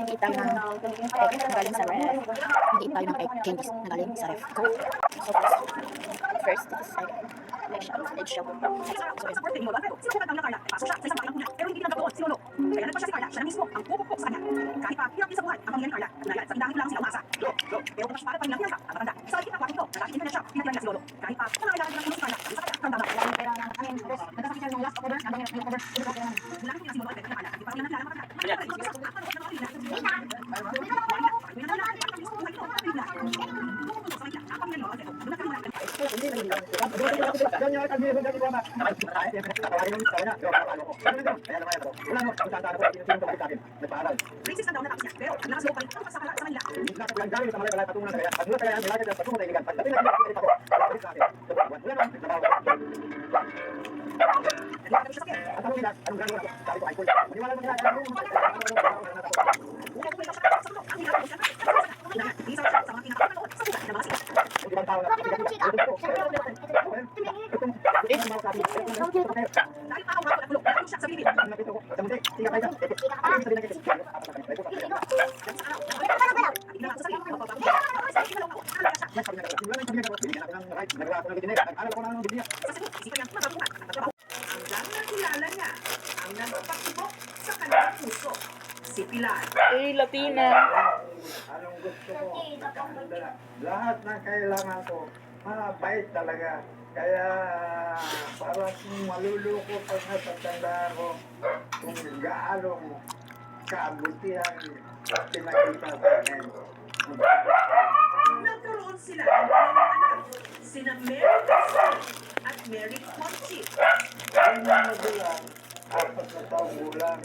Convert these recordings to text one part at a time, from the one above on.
Mag-eat tayo ng egg na galing sa ref. Mag-eat tayo ng egg candies na galing sa ref. Go! So first, this is egg shell. Egg shell. Sinubukan daw ng Carla, pasok siya sa isang bahay ng kuya, pero hindi tinanggap doon si Lolo. Kaya nagpa siya si Carla, siya na mismo ang pupukpok sa kanya. Kahit pa hirap din sa buhay ang pamilya ni Carla, kaya sa indahan lang sila umasa. Pero kung para pa nilang pinansa, ang matanda. Sa akin ang kwatong ito, nakakitin na siya, pinagyan niya si Lolo. Kahit pa nangailangan din ng si Carla, sa kanya, tanda na. Nagkasakit siya nung last October, nabang yung October, mula nung si Lolo ay pekta ng Carla, at di pa rin nang kilala matanda. Racist na daw natapos niya, pero ang lakas loob pa rin sa kanila. Nakilala niya ang nagpakibok sa kanyang puso, si Pilar. Eh, Latina. Anong gusto mo? Lahat ng kailangan ko, mabait talaga. Kaya parang maluluko pag natatandaan ko kung gaano kabutihan pinakita sa akin. Nagkaroon sila ng dalawang anak, sina Mary Cristal at Mary Conchit. Yung magulang, 4 na taong gulang.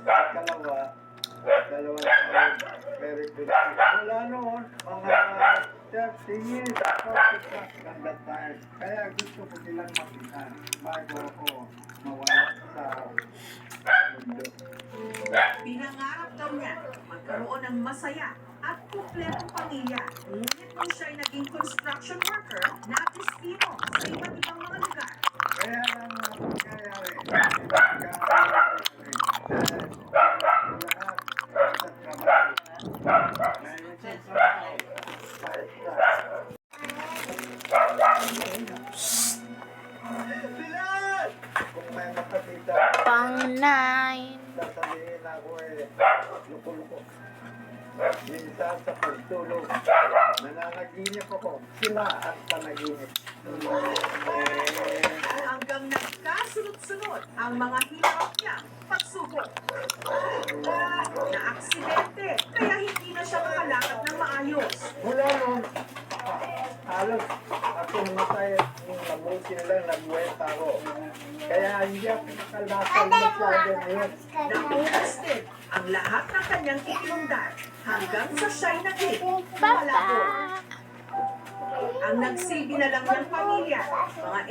Kalawa, 2 taon, very good. Wala noon, mga 30 years, 40 ganda tayo. Kaya gusto ko silang makita bago ako mawala sa mundo. Pinangarap daw niya magkaroon ng masaya at kumpletong pamilya. Ngunit nung siya'y naging construction worker, na-destino sa iba't ibang mga lugar. Kaya lang nangyayari, kung may makakita, Pang 9. sasabihin ako luko-luko. Minsan sa pagtulog, nananaginip ako, sila at panaginip. Hanggang nagkasunod-sunod ang mga hirap niya pagsubok. Na-aksidente, kaya hindi na siya makalakad ng maayos. Mula noon, halos ako namatay nung nabuti lang, nagbuwenta ako. Kaya hindi ako nakalakad masyado ngayon. Naubos din ang lahat ng kanyang itinundar hanggang sa siya'y naging malabo. Ang nagsilbi na lang ng pamilya, mga